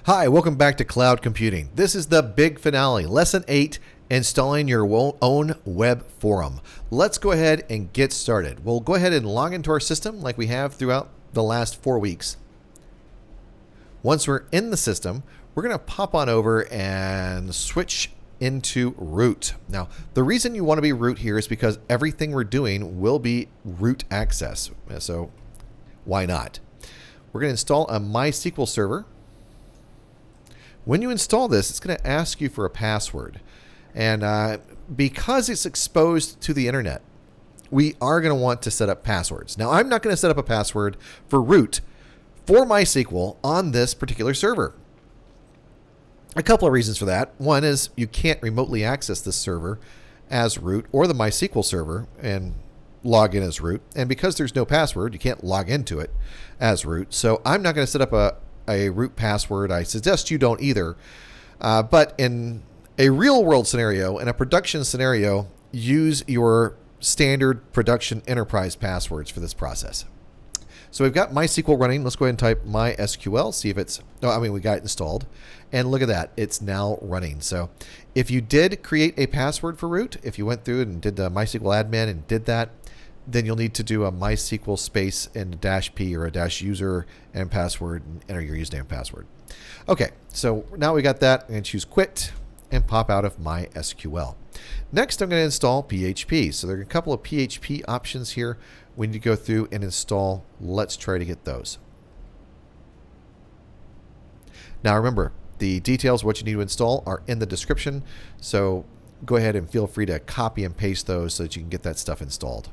Hi, welcome back to Cloud Computing. This is the big finale, Lesson 8, installing your own web forum. Let's go ahead and get started. We'll go ahead and log into our system like we have throughout the last 4 weeks. Once we're in the system, we're going to pop on over and switch into root. Now, the reason you want to be root here is because everything we're doing will be root access. So why not? We're going to install a mysql-server. When you install this, it's going to ask you for a password. And because it's exposed to the internet, we are going to want to set up passwords. Now, I'm not going to set up a password for root for MySQL on this particular server. A couple of reasons for that. One is you can't remotely access this server as root or the MySQL server and log in as root. And because there's no password, you can't log into it as root. So I'm not going to set up a root password. I suggest you don't either. But in a real world scenario, in a production scenario, use your standard production enterprise passwords for this process. So we've got MySQL running. Let's go ahead and type mysql, see if it's, we got it installed. And look at that, it's now running. So if you did create a password for root, if you went through and did the MySQL admin and did that, then you'll need to do a MySQL space and a -p or a -user and password and enter your username and password. Okay, so now we got that. I'm going to choose quit and pop out of MySQL. Next, I'm going to install PHP. So there are a couple of PHP options here we need to go through and install. Let's try to get those. Now remember, the details of what you need to install are in the description. So go ahead and feel free to copy and paste those so that you can get that stuff installed.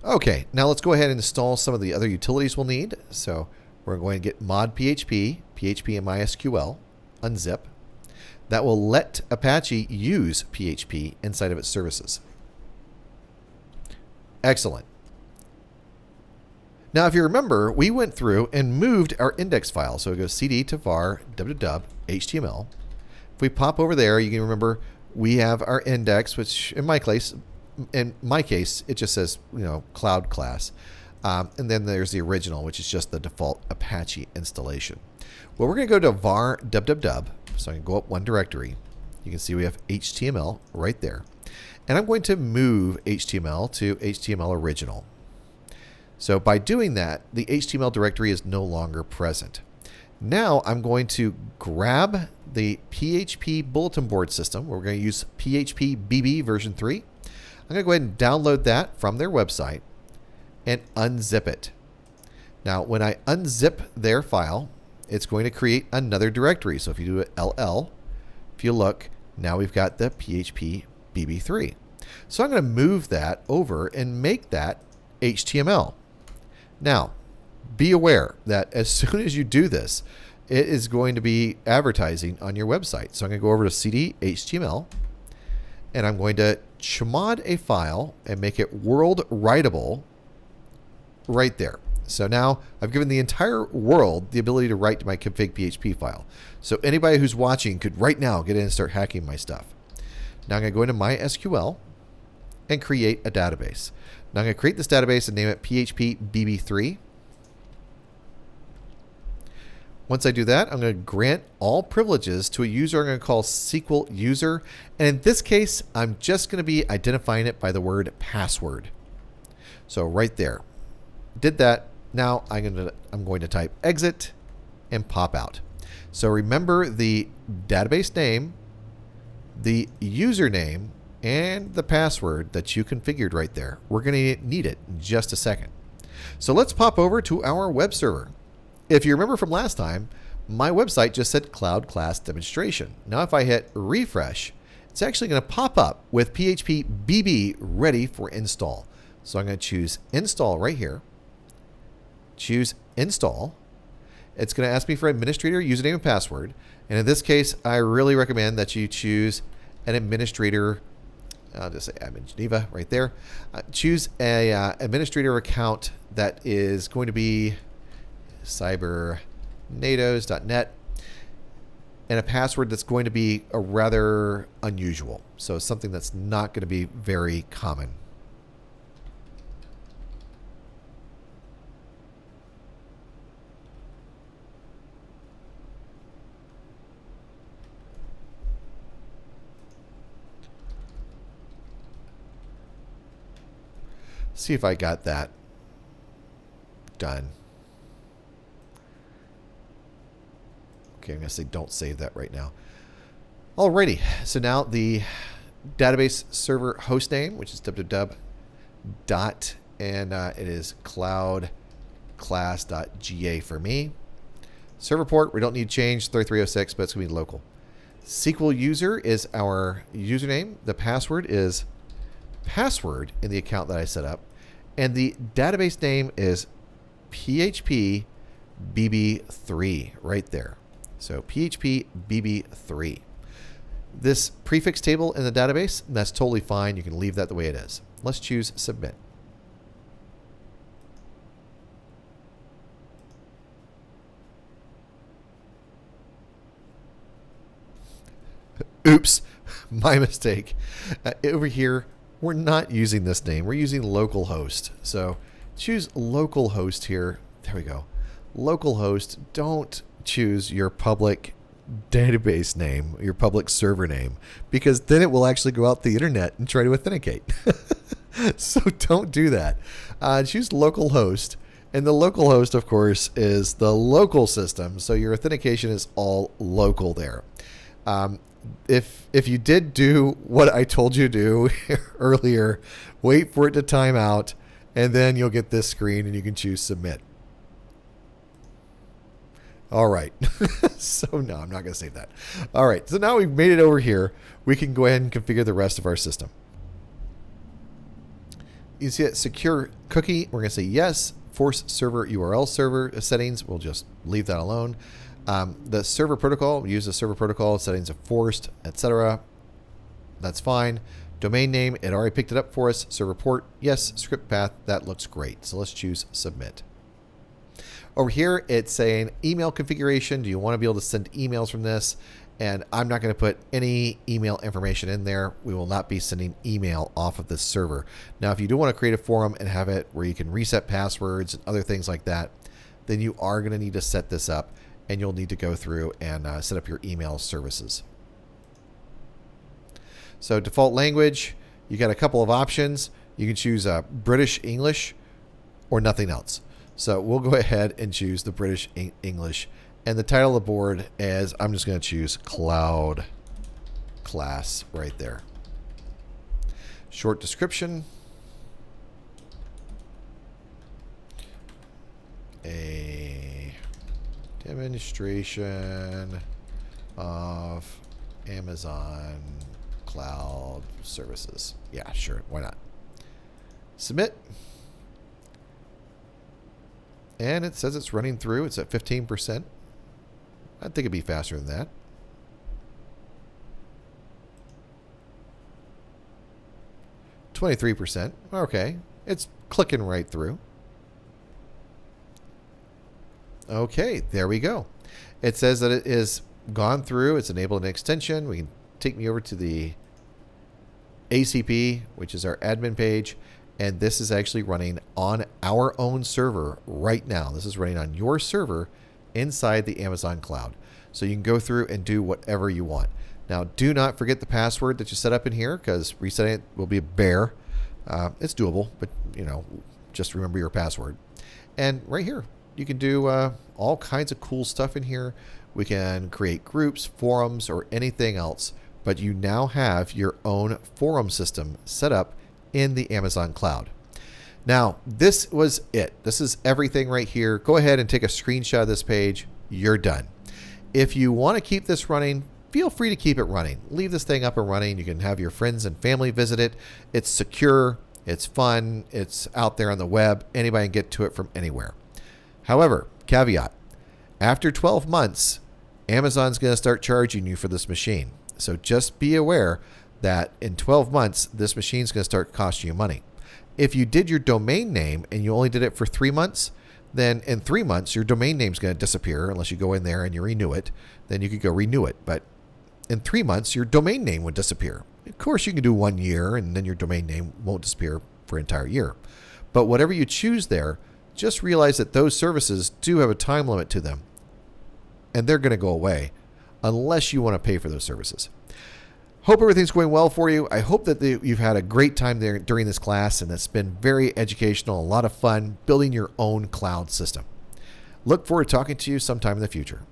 Okay, now let's go ahead and install some of the other utilities we'll need. So we're going to get mod PHP, PHP and MySQL, unzip. That will let Apache use PHP inside of its services. Excellent. Now, if you remember, we went through and moved our index file. So we go cd to var www html. If we pop over there, you can remember we have our index, which in my case, it just says, cloud class. And then there's the original, which is just the default Apache installation. Well, we're going to go to var www. So I can go up one directory. You can see we have HTML right there. And I'm going to move HTML to HTML original. So by doing that, the HTML directory is no longer present. Now I'm going to grab the PHP bulletin board system. We're going to use phpBB version 3. I'm going to go ahead and download that from their website and unzip it. Now, when I unzip their file, it's going to create another directory. So if you do it ll, if you look, now we've got the phpBB3. So I'm going to move that over and make that HTML. Now, be aware that as soon as you do this, it is going to be advertising on your website. So I'm going to go over to cd HTML, and I'm going to chmod a file and make it world writable right there. So now I've given the entire world the ability to write to my config.php file. So anybody who's watching could right now get in and start hacking my stuff. Now I'm going to go into MySQL and create a database. Now I'm going to create this database and name it phpBB3. Once I do that, I'm going to grant all privileges to a user I'm going to call SQL user. And in this case, I'm just going to be identifying it by the word password. So right there. Did that. Now I'm going to type exit and pop out. So remember the database name, the username, and the password that you configured right there. We're going to need it in just a second. So let's pop over to our web server. If you remember from last time, my website just said Cloud Class Demonstration. Now if I hit refresh, it's actually going to pop up with phpBB ready for install. So I'm going to choose install right here. Choose install. It's going to ask me for administrator username and password. And in this case, I really recommend that you choose an administrator. I'll just say admin Geneva right there. Choose a administrator account that is going to be cybernatos.net. and a password that's going to be a rather unusual. So something that's not going to be very common. See if I got that done. Okay, I'm going to say don't save that right now. Alrighty, so now the database server host name, which is www. And it is cloud class.ga for me. Server port, we don't need to change 3306, but it's going to be local. SQL user is our username. The password is password in the account that I set up. And the database name is php-BB3 right there. So php-BB3. This prefix table in the database, that's totally fine. You can leave that the way it is. Let's choose submit. Oops, my mistake. Over here, we're not using this name. We're using localhost. So choose localhost here. There we go. Localhost. Don't choose your public database name, your public server name, because then it will actually go out the internet and try to authenticate. So don't do that. Choose localhost. And the localhost, of course, is the local system. So your authentication is all local there. If you did do what I told you to do earlier, wait for it to time out, and then you'll get this screen and you can choose submit. All right. So no, I'm not going to save that. All right. So now we've made it over here. We can go ahead and configure the rest of our system. You see that secure cookie. We're going to say yes. Force server URL server settings. We'll just leave that alone. The server protocol, we use the server protocol, settings of forced, etc. That's fine. Domain name, it already picked it up for us. Server port, yes. Script path, that looks great. So let's choose submit. Over here, it's saying email configuration. Do you want to be able to send emails from this? And I'm not going to put any email information in there. We will not be sending email off of this server. Now, if you do want to create a forum and have it where you can reset passwords and other things like that, then you are going to need to set this up. And you'll need to go through and set up your email services. So default language, you got a couple of options. You can choose British English or nothing else. So we'll go ahead and choose the British English. And the title of the board is, I'm just going to choose Cloud Class right there. Short description. A demonstration of Amazon Cloud Services. Yeah, sure. Why not? Submit. And it says it's running through. It's at 15%. I think it'd be faster than that. %. Okay. It's clicking right through. Okay, there we go. It says that it is gone through. It's enabled an extension. We can take me over to the ACP, which is our admin page. And this is actually running on our own server right now. This is running on your server inside the Amazon cloud. So you can go through and do whatever you want. Now, do not forget the password that you set up in here, because resetting it will be a bear. It's doable, but just remember your password. And right here, you can do all kinds of cool stuff in here. We can create groups, forums, or anything else. But you now have your own forum system set up in the Amazon cloud. Now, this was it. This is everything right here. Go ahead and take a screenshot of this page. You're done. If you want to keep this running, feel free to keep it running. Leave this thing up and running. You can have your friends and family visit it. It's secure. It's fun. It's out there on the web. Anybody can get to it from anywhere. However, caveat, after 12 months, Amazon's going to start charging you for this machine. So just be aware that in 12 months, this machine's going to start costing you money. If you did your domain name and you only did it for 3 months, then in 3 months, your domain name's going to disappear unless you go in there and you renew it. Then you could go renew it. But in 3 months, your domain name would disappear. Of course, you can do 1 year and then your domain name won't disappear for an entire year. But whatever you choose there, just realize that those services do have a time limit to them. And they're going to go away unless you want to pay for those services. Hope everything's going well for you. I hope that you've had a great time there during this class, and it's been very educational, a lot of fun building your own cloud system. Look forward to talking to you sometime in the future.